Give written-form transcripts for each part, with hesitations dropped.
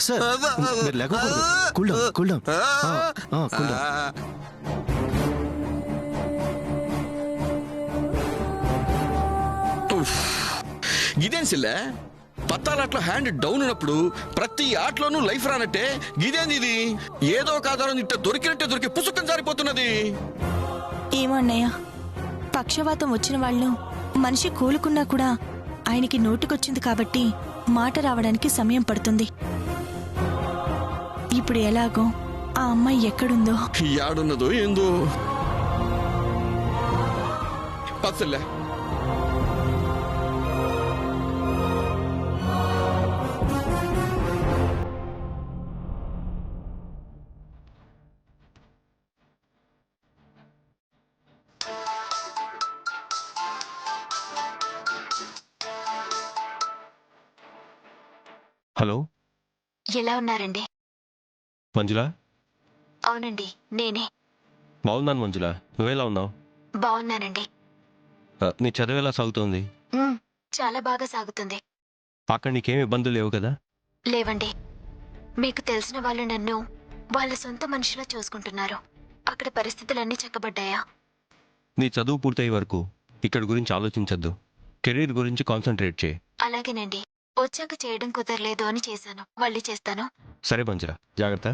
Sir మీరు లేకపోతే cool down. ఇదేం సిల్లే పత్తాలాట్లో హ్యాండ్ డౌన్ ఉన్నప్పుడు ప్రతి ఆటలోనూ లైఫ్ రానట్టే ఇదేంది ఇది ఏదో ఒక ఆధారం ఇట్ట దొరికినట్టే దొరికి పుసుకం జారిపోతున్నది. ఏమో అన్నయ్య, పక్షవాతం వచ్చిన వాళ్ళు మనిషి కోలుకున్నా కూడా ఆయనకి నోటికొచ్చింది కాబట్టి మాట రావడానికి సమయం పడుతుంది. ఇప్పుడు ఎలాగో ఆ అమ్మాయి ఎక్కడుందో యాడున్నదో ఏందో పచ్చలే. హలో, ఎలా ఉన్నారండి? మంజుల. అవునండి, నేనే. బాగున్నాను మంజుల, నువ్వెలా ఉన్నావు? బాగున్నానండి. నీ చదువు ఎలా సాగుతోంది? చాలా బాగా సాగుతుంది. అక్కడ నీకేం ఇబ్బందులు లేవు కదా? లేవండి, మీకు తెలిసిన వాళ్ళు నన్ను వాళ్ళ సొంత మనిషిలా చూసుకుంటున్నారు. అక్కడ పరిస్థితులన్నీ చక్కబడ్డాయా? నీ చదువు పూర్తయ్యే వరకు ఇక్కడ గురించి ఆలోచించద్దు, కెరీర్ గురించి కాన్సన్ట్రేట్ చేయి. అలాగేనండి, వచ్చాక చేయడం కుదరలేదు అని చేశాను, మళ్ళీ చేస్తాను. సరే మంజుల, జాగ్రత్త.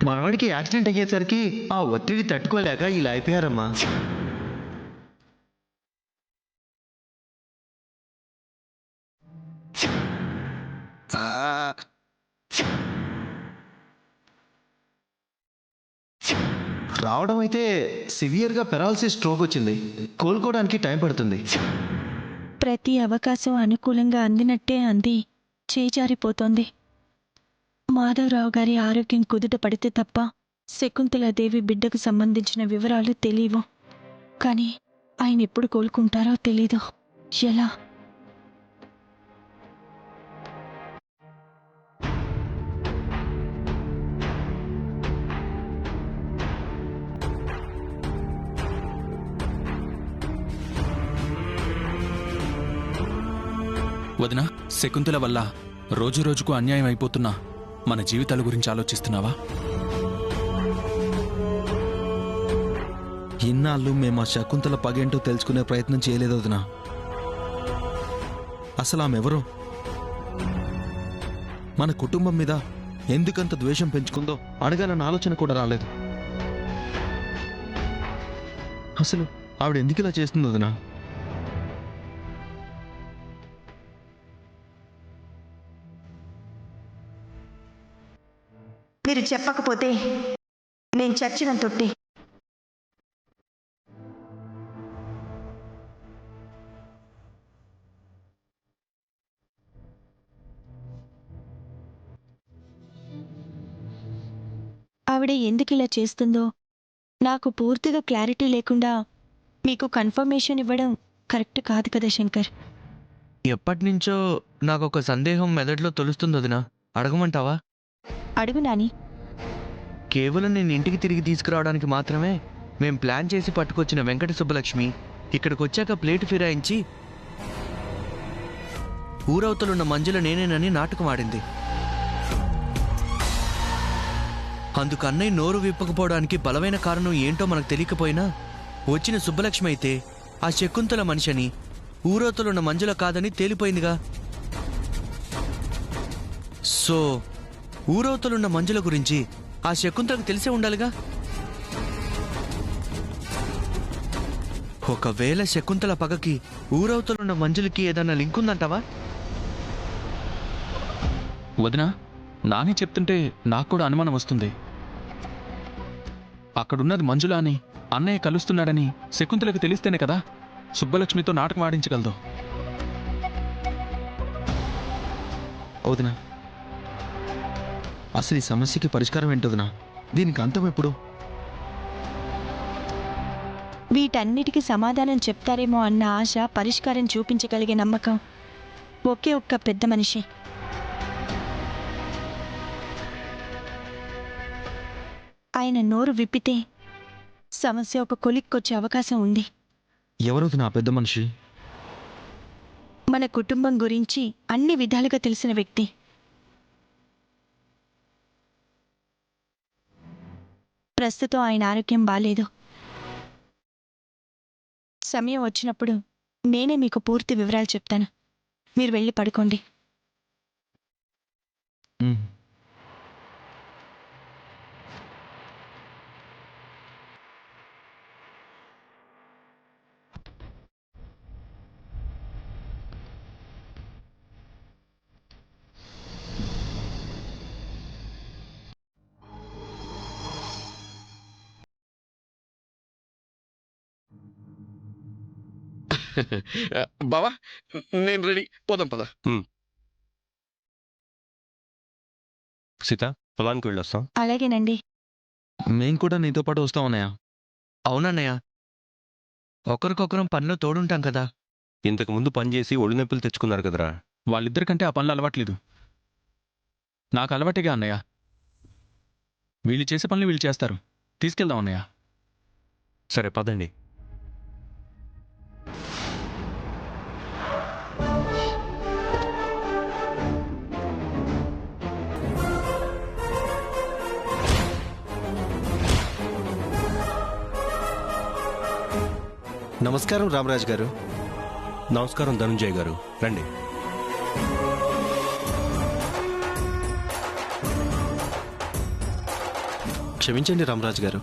మనవాడికి యాక్సిడెంట్ అయ్యేసరికి ఆ ఒత్తిడి తట్టుకోలేక ఇలా అయిపోయారమ్మా. రావడం అయితే సివియర్గా పెరాలసిస్ స్ట్రోక్ వచ్చింది. కోలుకోవడానికి టైం పడుతుంది. ప్రతి అవకాశం అనుకూలంగా అందినట్టే అంది చేజారిపోతోంది. మాధవరావు గారి ఆరోగ్యం కుదుట పడితే తప్ప శకుంతలాదేవి బిడ్డకు సంబంధించిన వివరాలు తెలియవు. కానీ ఆయన ఎప్పుడు కోలుకుంటారో తెలీదు. ఎలా? వదినా, శకుంతల వల్ల రోజు రోజుకు అన్యాయం అయిపోతున్నా మన జీవితాల గురించి ఆలోచిస్తున్నావా? ఇన్నాళ్ళు మేము ఆ శకుంతల పగేంటో తెలుసుకునే ప్రయత్నం చేయలేదు వదినా. అసలు ఆమెవరో, మన కుటుంబం మీద ఎందుకంత ద్వేషం పెంచుకుందో అడగాలన్న ఆలోచన కూడా రాలేదు. అసలు ఆవిడ ఎందుకు ఇలా చేస్తుంది వదినా? మీరు చెప్పకపోతే నేను చచ్చిన తొట్టి. ఆవిడ ఎందుకు ఇలా చేస్తుందో నాకు పూర్తిగా క్లారిటీ లేకుండా మీకు కన్ఫర్మేషన్ ఇవ్వడం కరెక్ట్ కాదు కదా శంకర్. ఎప్పటినుంచో నాకు ఒక సందేహం మెదడులో తొలుస్తుంది వదినా, అడగమంటావా? అడుగు నాని. కేవలం నేను ఇంటికి తిరిగి తీసుకురావడానికి మాత్రమే మేం ప్లాన్ చేసి పట్టుకొచ్చిన వెంకట సుబ్బలక్ష్మి ఇక్కడికి వచ్చాక ప్లేటు ఫిరాయించి ఊరవతలున్న మంజుల నేనేనని నాటకం ఆడింది. అందుకు అన్నయ్య నోరు విప్పకపోవడానికి బలమైన కారణం ఏంటో మనకు తెలియకపోయినా వచ్చిన సుబ్బలక్ష్మి అయితే ఆ శకుంతల మనిషిని, ఊరవతలున్న మంజుల కాదని తేలిపోయిందిగా. సో ఊరవతలున్న మంజుల గురించి ఆ శకుంతలకు తెలిసే ఉండాలిగా. ఒకవేళ శకుంతల పగకి ఊరవతలున్న మంజులకి ఏదన్నా లింక్ ఉందంటావా? వదినా, నాని చెప్తుంటే నాకు కూడా అనుమానం వస్తుంది. అక్కడున్నది మంజుల అని అన్నయ్య కలుస్తున్నాడని శకుంతలకు తెలిస్తేనే కదా సుబ్బలక్ష్మితో నాటకం ఆడించగలదు. అవునా? అసలు ఈ సమస్యకి పరిష్కారం ఏంటోదినా? దీనికి అంతం ఎప్పుడు? వీటన్నిటికీ సమాధానం చెప్తారేమో అన్న ఆశ, పరిష్కారం చూపించగలిగే నమ్మకం ఒకే ఒక్క పెద్ద మనిషి. ఆయన నోరు విప్పితే సమస్య ఒక కొలిక్కొచ్చే అవకాశం ఉంది. ఎవరవుతుంది ఆ పెద్ద మనిషి? మన కుటుంబం గురించి అన్ని విధాలుగా తెలిసిన వ్యక్తి. ప్రస్తుతం ఆయన ఆరోగ్యం బాలేదు. సమయం వచ్చినప్పుడు నేనే మీకు పూర్తి వివరాలు చెప్తాను. మీరు వెళ్ళి పడుకోండి. ఉమ్. బావా నేను రెడీ, పోదాం పద. సీత, పొలానికి వెళ్ళొస్తాం. అలాగేనండి. మేం కూడా నీతో పాటు వస్తాం అన్నయ్య. అవునన్నయ్య, ఒకరికొకరం పనిలో తోడుంటాం కదా. ఇంతకు ముందు పని చేసి ఒళ్ళు నొప్పులు తెచ్చుకున్నారు కదరా. వాళ్ళిద్దరికంటే ఆ పనులు అలవాట్లేదు. నాకు అలవాటేగా అన్నయ్య. వీళ్ళు చేసే పనులు వీళ్ళు చేస్తారు. తీసుకెళ్దాం అన్నయ్య. సరే పదండి. నమస్కారం రామరాజు గారు. నమస్కారం ధనుంజయ్ గారు, రండి. క్షమించండి రామరాజు గారు,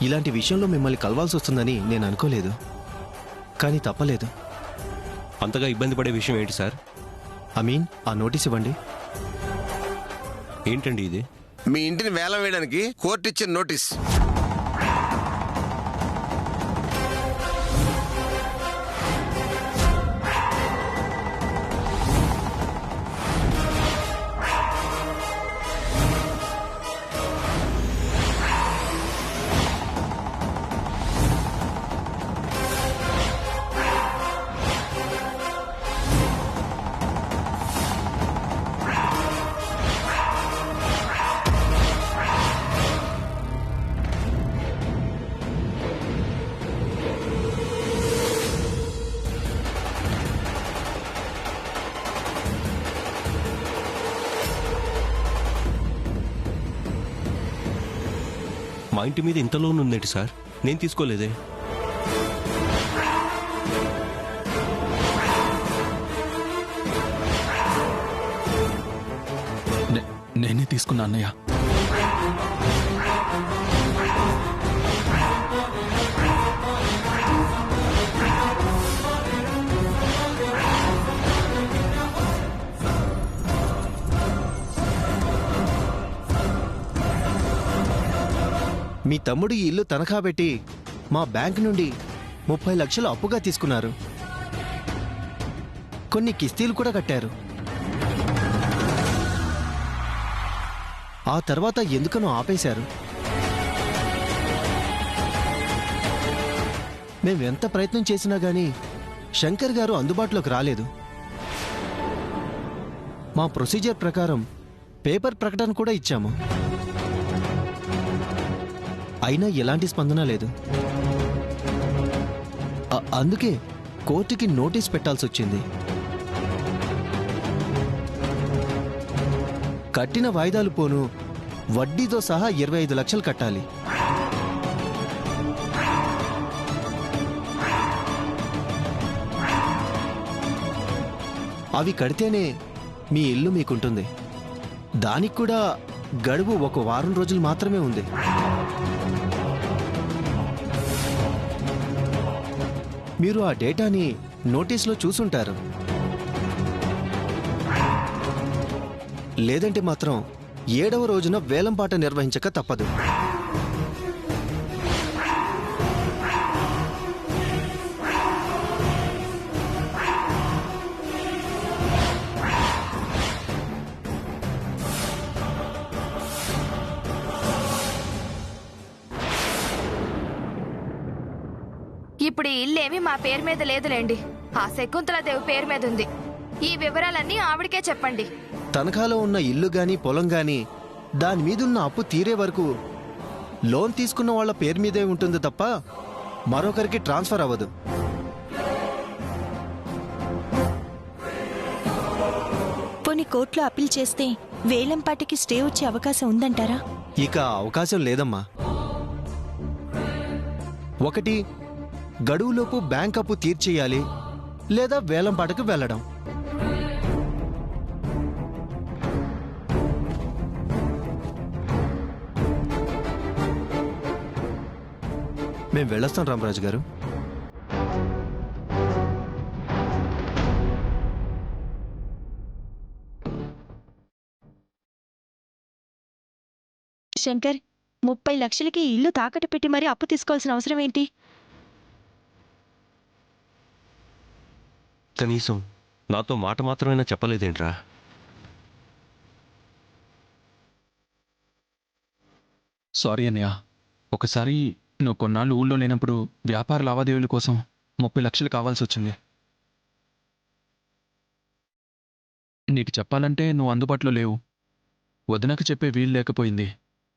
ఇలాంటి విషయంలో మిమ్మల్ని కలవాల్సి వస్తుందని నేను అనుకోలేదు. కానీ తప్పలేదు. అంతగా ఇబ్బంది పడే విషయం ఏంటి సార్? అమీన్, ఆ నోటీస్ ఇవ్వండి. ఏంటండి ఇది? మీ ఇంటిని వేలం వేయడానికి కోర్టు ఇచ్చిన నోటీస్. మా ఇంటి మీద ఇంత లోన్ ఉందేంటి సార్? నేను తీసుకోలేదే. నేనే తీసుకున్నా అన్నయ్య. మీ తమ్ముడు ఈ ఇల్లు తనఖా పెట్టి మా బ్యాంక్ నుండి 30 లక్షలు అప్పుగా తీసుకున్నారు. కొన్ని కిస్తీలు కూడా కట్టారు. ఆ తర్వాత ఎందుకనో ఆపేశారు. మేమెంత ప్రయత్నం చేసినా గానీ శంకర్ గారు అందుబాటులోకి రాలేదు. మా ప్రొసీజర్ ప్రకారం పేపర్ ప్రకటన కూడా ఇచ్చాము. అయినా ఎలాంటి స్పందన లేదు. అందుకే కోర్టుకి నోటీస్ పెట్టాల్సి వచ్చింది. కట్టిన వాయిదాలు పోను వడ్డీతో సహా 25 లక్షలు కట్టాలి. అవి కడితేనే మీ ఇల్లు మీకుంటుంది. దానికి కూడా గడువు 1 వారం రోజులు మాత్రమే ఉంది. మీరు ఆ డేటాని నోటీస్లో చూసుంటారు. లేదంటే మాత్రం 7వ రోజున వేలంపాట నిర్వహించక తప్పదు. ఇప్పుడు ఈ ఇల్లేమీ మా పేరు మీద లేదులేండి. ఆ శకుంతలాదేవి పేరు మీద ఉంది. ఈ వివరాలన్నీ ఆవిడకే చెప్పండి. తనఖాలో ఉన్న ఇల్లు గాని పొలం గాని దాని మీదున్న అప్పు తీరే వరకు లోన్ తీసుకున్న వాళ్ళ పేరు మీదే ఉంటుంది తప్ప మరొకరికి ట్రాన్స్ఫర్ అవ్వదు. పోనీ కోర్టులో అప్పీల్ చేస్తే వేలంపాటికి స్టే వచ్చే అవకాశం ఉందంటారా? ఇక అవకాశం లేదమ్మా. ఒకటి, గడువులోపు బ్యాంక్ అప్పు తీర్చేయాలి, లేదా వేలంపాటకు వెళ్ళడం. మేము వెళ్ళొస్తాం రామరాజు గారు. శంకర్, 30 లక్షలకి ఇల్లు తాకట్టు పెట్టి మరీ అప్పు తీసుకోవాల్సిన అవసరం ఏంటి? కనీసం నాతో మాట మాత్రమైనా చెప్పలేదేంట్రా? సారీ అన్నయ్య. ఒకసారి నువ్వు కొన్నాళ్ళు ఊళ్ళో లేనప్పుడు వ్యాపార లావాదేవీల కోసం 30 లక్షలు కావాల్సి వచ్చింది. నీకు చెప్పాలంటే నువ్వు అందుబాటులో లేవు. వదినకు చెప్పే వీలు లేకపోయింది.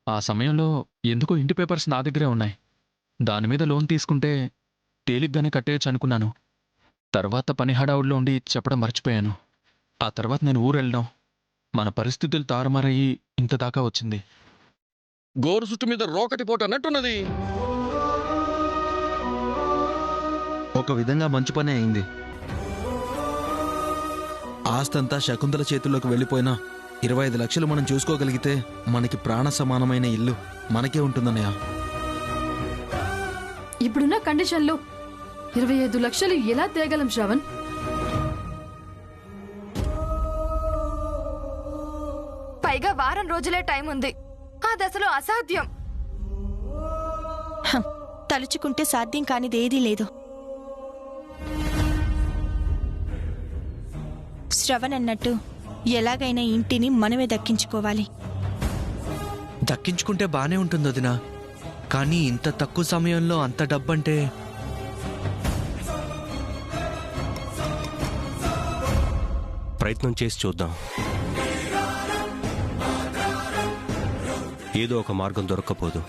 ఆ సమయంలో ఎందుకో ఇంటి పేపర్స్ నా దగ్గరే ఉన్నాయి. దాని మీద లోన్ తీసుకుంటే తేలిగ్గానే కట్టేయచ్చు అనుకున్నాను. తర్వాత పని హడావుడిలో ఉండి చెప్పడం మర్చిపోయాను. ఆ తర్వాత నేను ఊరు వెళ్ళడం, మన పరిస్థితులు తారుమారయ్యి ఇంత దాకా వచ్చింది. గోరు సుట్టు మీద రోకటి పోటు అన్నట్టున్నది. ఒక విధంగా మంచి పనే అయింది. ఆస్తంతా శకుంతల చేతుల్లోకి వెళ్ళిపోయినా 25 లక్షలు మనం చూసుకోగలిగితే మనకి ప్రాణ సమానమైన ఇల్లు మనకే ఉంటుందన్నయ్య. ఇప్పుడున్న కండిషన్లో 25 లక్షలు ఎలా తేగలం శ్రవణ్? పైగా వారం రోజులే టైం ఉంది. ఆ దశలో అసాధ్యం. తలుచుకుంటే సాధ్యం కానిదేదీ లేదు. శ్రవణ్ అన్నట్టు ఎలాగైనా ఇంటిని మనమే దక్కించుకోవాలి. దక్కించుకుంటే బానే ఉంటుంది వదినా. కానీ ఇంత తక్కువ సమయంలో అంత డబ్బంటే ప్రయత్నం చేసి చూద్దాం. ఏదో ఒక మార్గం దొరక్కపోదు.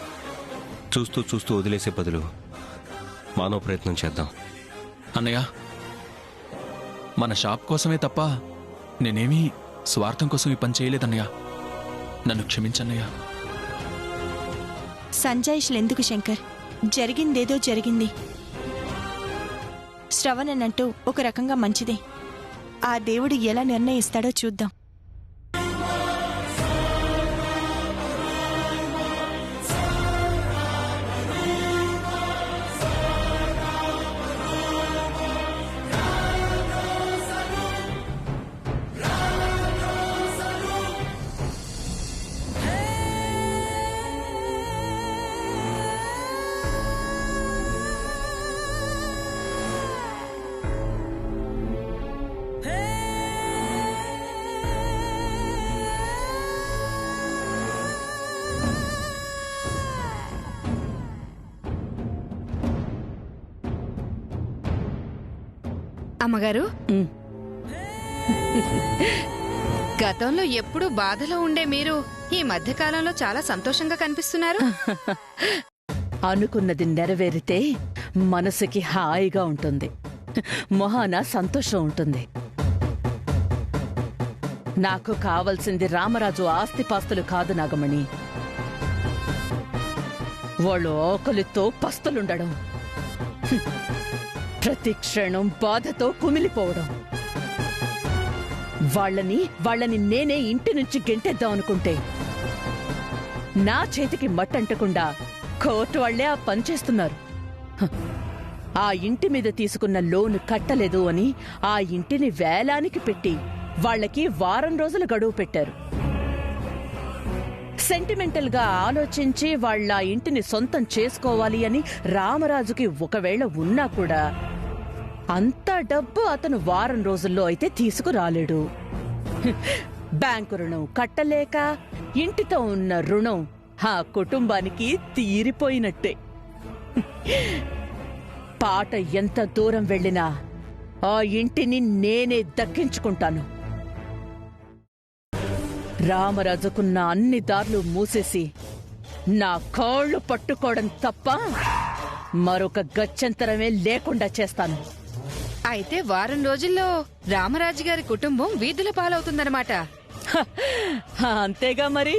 చూస్తూ చూస్తూ వదిలేసే బదులు మానవ ప్రయత్నం చేద్దాం. అన్నయ్య, మన షాప్ కోసమే తప్ప నేనేమీ స్వార్థం కోసం ఈ పని చేయలేదన్నయ్య. నన్ను క్షమించన్నయ్య. సంజాయిషులు ఎందుకు శంకర్? జరిగిందేదో జరిగింది. శ్రవణ్ అన్నట్టు ఒక రకంగా మంచిదే. ఆ దేవుడు ఎలా నిర్ణయిస్తాడో చూద్దాం. అమ్మగారు, గతంలో ఎప్పుడూ బాధలో ఉండే మీరు ఈ మధ్యకాలంలో చాలా సంతోషంగా కనిపిస్తున్నారు. అనుకున్నది నెరవేరితే మనసుకి హాయిగా ఉంటుంది, మొహాన సంతోషం ఉంటుంది. నాకు కావలసింది రామరాజు ఆస్తిపాస్తులు కాదు నాగమణి. వాళ్ళు ఆకలితో పస్తులుండడం, ప్రతి క్షణం బాధతో కుమిలిపోవడం. వాళ్ళని నేనే ఇంటి నుంచి గెంటేద్దాం అనుకుంటే నా చేతికి మట్టంటకుండా కోర్టు వాళ్లే ఆ పని చేస్తున్నారు. ఆ ఇంటి మీద తీసుకున్న లోను కట్టలేదు అని ఆ ఇంటిని వేలానికి పెట్టి వాళ్ళకి వారం రోజులు గడువు పెట్టారు. సెంటిమెంటల్ గా ఆలోచించి వాళ్ళ ఇంటిని సొంతం చేసుకోవాలి అని రామరాజుకి ఒకవేళ ఉన్నా కూడా అంత డబ్బు అతను వారం రోజుల్లో అయితే తీసుకురాలేడు. బ్యాంకు రుణం కట్టలేక ఇంటితో ఉన్న రుణం ఆ కుటుంబానికి తీరిపోయినట్టే. పాట ఎంత దూరం వెళ్ళినా ఆ ఇంటిని నేనే దక్కించుకుంటాను. రామరాజుకున్న అన్ని దారులు మూసేసి నా కాళ్ళు పట్టుకోవడం తప్ప మరొక గత్యంతరమే లేకుండా చేస్తాను. అయితే వారం రోజుల్లో రామరాజు గారి కుటుంబం వీధుల పాలవుతుందన్నమాట. అంతేగా మరి.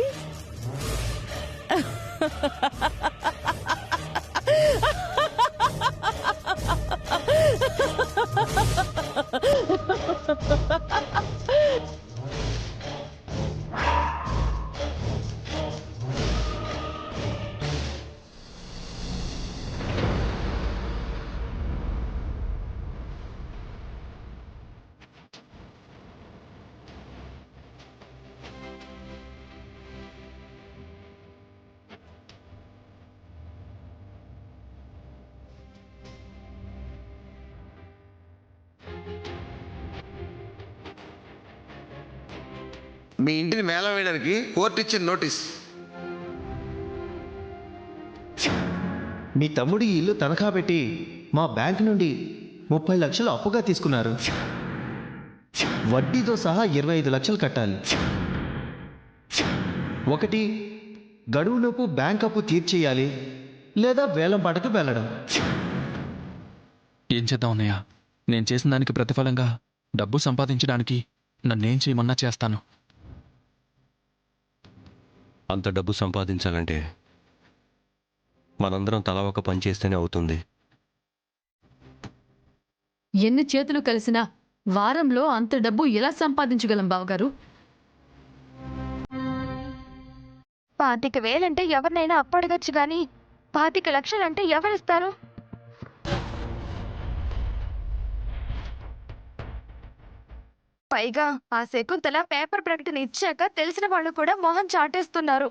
మీ ఇంటిని వేలం వేయడానికి కోర్టు ఇచ్చిన నోటీస్. మీ తమ్ముడి ఇల్లు తనఖా పెట్టి మా బ్యాంక్ నుండి 30 లక్షలు అప్పుగా తీసుకున్నారు. వడ్డీతో సహా 25 లక్షలు కట్టాలి. ఒకటి, గడువులోపు బ్యాంక్ అప్పు తీర్చేయాలి, లేదా వేలం పాటకు వెళ్ళడం. ఏం చేద్దాం అన్నయ్య? నేను చేసిన దానికి ప్రతిఫలంగా డబ్బు సంపాదించడానికి నన్నేం చేయమన్నా చేస్తాను. అంత డబ్బు సంపాదించాలంటే మనందరం తలా ఒక పని చేస్తేనే అవుతుంది. ఎన్ని చేతులు కలిసినా వారంలో అంత డబ్బు ఎలా సంపాదించగలం బావగారు? 25,000 అంటే ఎవరినైనా అప్పడగచ్చు గాని 25 లక్షలు అంటే ఎవరిస్తారు? పైగా ఆ శకుంతల పేపర్ ప్రకటన ఇచ్చాక తెలిసిన వాళ్ళు కూడా మొహం చాటేస్తున్నారు.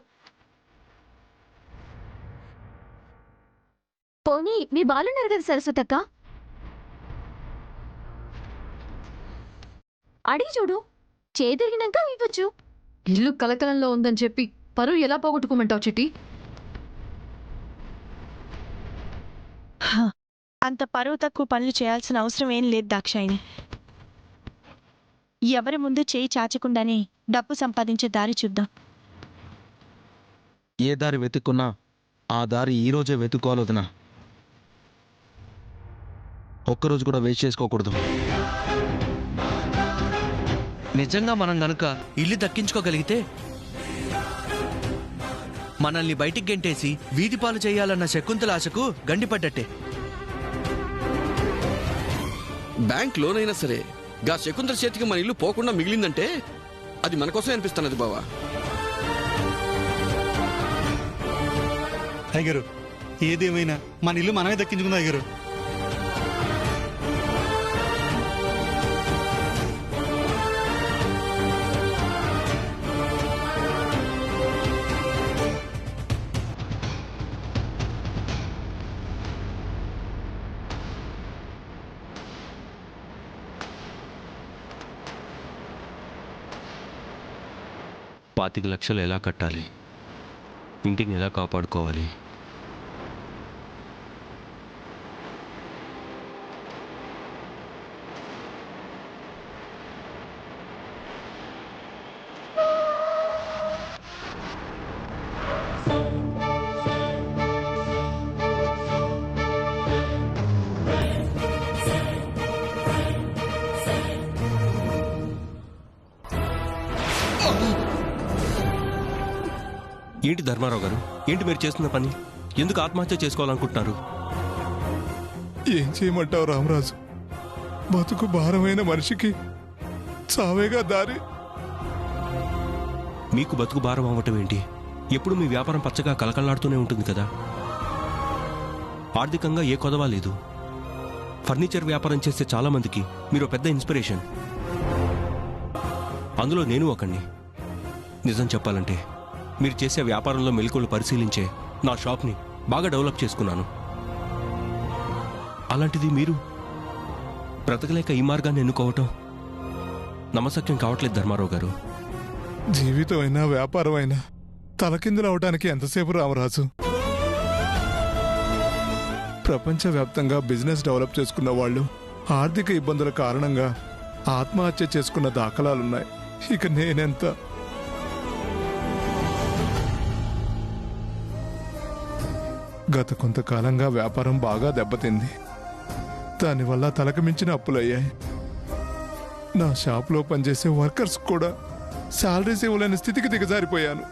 పోనీ మీ బాలున్నారు కదా సరస్వతక్క, అడిగి చూడు, చేదరిగినాక ఇవ్వచ్చు. ఇల్లు కలకలంలో ఉందని చెప్పి పరువు ఎలా పోగొట్టుకోమంటావు చిట్టి? అంత పరువు తక్కువ పనులు చేయాల్సిన అవసరం ఏం లేదు దాక్షాయిని. ఎవరి ముందు చేయి చాచకుండానే డబ్బు సంపాదించే దారి చూద్దాం. ఏ దారి వెతుక్కున్నా ఆ దారి ఈరోజే వెతుక్కోవాలొదినా. ఒక్కరోజు కూడా వేస్ట్ చేసుకోకూడదు. నిజంగా మనం గనుక ఇల్లు దక్కించుకోగలిగితే మనల్ని బయటికి గెంటేసి వీధి పాలు చేయాలన్న శకుంతల ఆశకు గండిపడ్డట్టే. బ్యాంక్ లోన్ అయినా సరే గా శకుంతల చేతికి మన ఇల్లు పోకుండా మిగిలిందంటే అది మన కోసమే అనిపిస్తున్నది బావా. అయ్యగారు, ఏదేమైనా మన ఇల్లు మనమే దక్కించుకుందాం అయ్యగారు. పాతిక లక్షలు ఎలా కట్టాలి? ఇంటిని ఎలా కాపాడుకోవాలి? ఏంటి ధర్మారావు గారు, ఏంటి మీరు చేస్తున్న పని? ఎందుకు ఆత్మహత్య చేసుకోవాలనుకుంటున్నారు? ఏం చేయమంటావు రామరాజు? బతుకు భారమైన మనిషికి చావేగా దారి. మీకు బతుకు భారం అవ్వటం ఏంటి? ఎప్పుడు మీ వ్యాపారం పచ్చగా కలకల్లాడుతూనే ఉంటుంది కదా. ఆర్థికంగా ఏ కొదవా లేదు. ఫర్నిచర్ వ్యాపారం చేసే చాలా మందికి మీరు పెద్ద ఇన్స్పిరేషన్. అందులో నేను ఒకణ్ణి. నిజం చెప్పాలంటే మీరు చేసే వ్యాపారంలో మెలకువలు పరిశీలించే నా షాప్ని బాగా డెవలప్ చేసుకున్నాను. అలాంటిది మీరు బ్రతకలేక ఈ మార్గాన్ని ఎన్నుకోవటం నమ్మశక్యం కావట్లేదు ధర్మారావు గారు. జీవితం అయినా వ్యాపారం అయినా తలకిందులు అవడానికి ఎంతసేపు రామరాజు? ప్రపంచవ్యాప్తంగా బిజినెస్ డెవలప్ చేసుకున్న వాళ్ళు ఆర్థిక ఇబ్బందుల కారణంగా ఆత్మహత్య చేసుకున్న దాఖలాలున్నాయి. ఇక నేనెంత? గత కొంతకాలంగా వ్యాపారం బాగా దెబ్బతింది. దానివల్ల తలకు మించిన అప్పులయ్యాయి. నా షాప్లో పనిచేసే వర్కర్స్ కూడా శాలరీస్ ఇవ్వలేని స్థితికి దిగజారిపోయాను.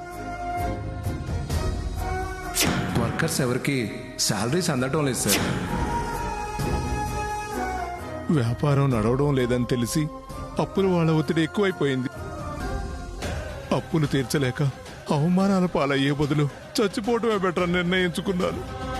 వర్కర్స్ ఎవరికి శాలరీస్ అందటం లేదు సార్. వ్యాపారం నడవడం లేదని తెలిసి అప్పుల వాళ్ళ ఒత్తిడి ఎక్కువైపోయింది. అప్పులు తీర్చలేక అవమానాల పాలయ్యే బదులు చచ్చిపోవటమే బెటర్ నిర్ణయించుకున్నాను.